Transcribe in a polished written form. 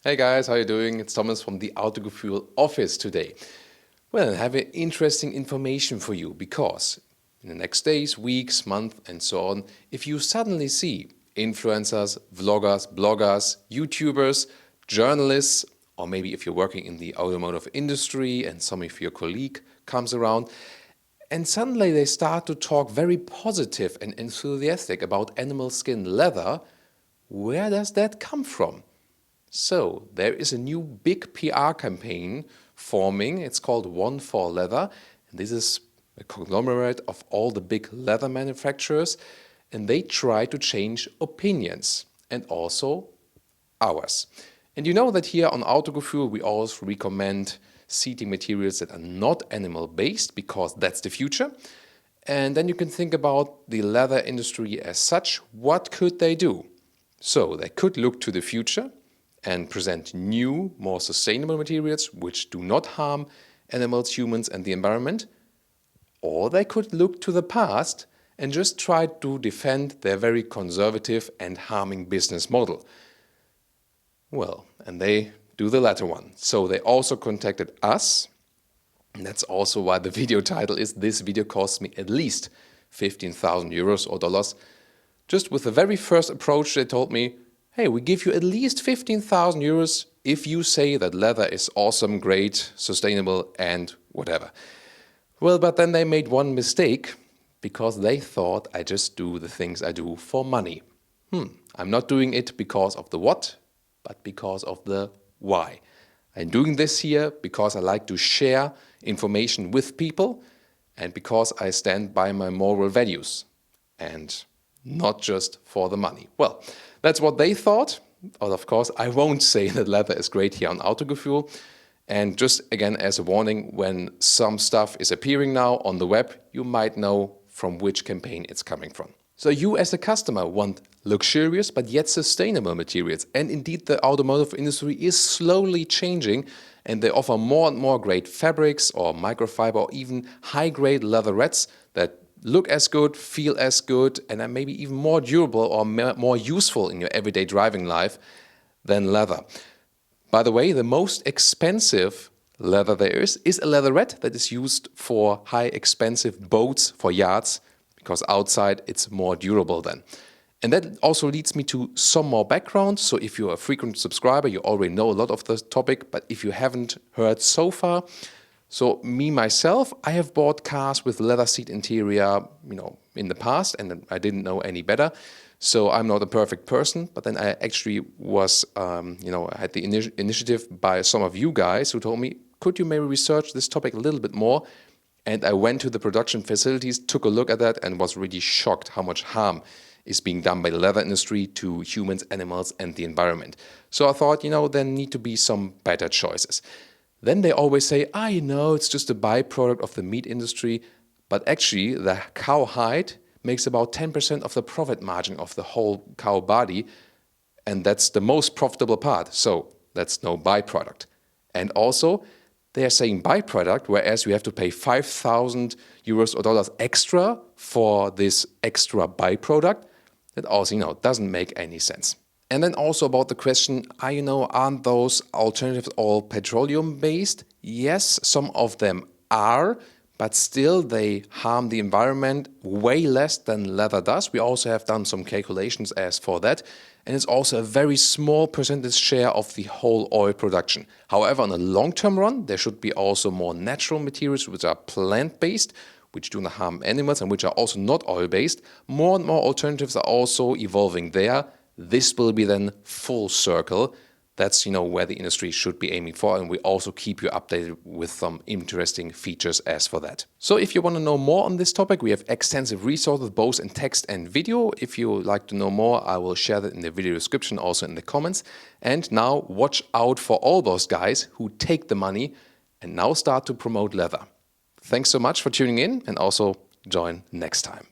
Hey guys, how you doing? It's Thomas from the Autogefühl office today. Well, I have interesting information for you because in the next days, weeks, months and so on, if you suddenly see influencers, vloggers, bloggers, YouTubers, journalists, or maybe if you're working in the automotive industry and some of your colleague comes around, and suddenly they start to talk very positive and enthusiastic about animal skin leather, where does that come from? So there is a new big PR campaign forming. It's called One for Leather. And this is a conglomerate of all the big leather manufacturers. And they try to change opinions and also ours. And you know that here on Autogefühl we always recommend seating materials that are not animal-based because that's the future. And then you can think about the leather industry as such. What could they do? So they could look to the future and present new, more sustainable materials which do not harm animals, humans and the environment. Or they could look to the past and just try to defend their very conservative and harming business model. Well, and they do the latter one. So they also contacted us, and that's also why the video title is "This video costs me at least 15,000 euros or dollars." Just with the very first approach they told me, hey, we give you at least 15,000 euros if you say that leather is awesome, great, sustainable and whatever. Well, but then they made one mistake because they thought I just do the things I do for money. I'm not doing it because of the what, but because of the why. I'm doing this here because I like to share information with people and because I stand by my moral values and not just for the money. Well, that's what they thought. But of course, I won't say that leather is great here on Autogefühl. And just again, as a warning, when some stuff is appearing now on the web, you might know from which campaign it's coming from. So you as a customer want luxurious but yet sustainable materials. And indeed, the automotive industry is slowly changing and they offer more and more great fabrics or microfiber or even high-grade leatherettes that look as good, feel as good, and are maybe even more durable or more useful in your everyday driving life than leather. By the way, the most expensive leather there is a leatherette that is used for high expensive boats, for yachts, because outside it's more durable then. And that also leads me to some more background. So if you're a frequent subscriber, you already know a lot of the topic, but if you haven't heard so far, so me, myself, I have bought cars with leather seat interior, in the past, and I didn't know any better. So I'm not a perfect person, but then I actually was, I had the initiative by some of you guys who told me, could you maybe research this topic a little bit more? And I went to the production facilities, took a look at that and was really shocked how much harm is being done by the leather industry to humans, animals and the environment. So I thought, there need to be some better choices. Then they always say, it's just a byproduct of the meat industry. But actually, the cow hide makes about 10% of the profit margin of the whole cow body. And that's the most profitable part. So that's no byproduct. And also, they are saying byproduct, whereas you have to pay 5,000 euros or dollars extra for this extra byproduct. That also, doesn't make any sense. And then also about the question, aren't those alternatives all petroleum-based? Yes, some of them are, but still they harm the environment way less than leather does. We also have done some calculations as for that. And it's also a very small percentage share of the whole oil production. However, on a long-term run, there should be also more natural materials which are plant-based, which do not harm animals and which are also not oil-based. More and more alternatives are also evolving there. This will be then full circle. That's, where the industry should be aiming for. And we also keep you updated with some interesting features as for that. So if you want to know more on this topic, we have extensive resources, both in text and video. If you would like to know more, I will share that in the video description, also in the comments. And now watch out for all those guys who take the money and now start to promote leather. Thanks so much for tuning in and also join next time.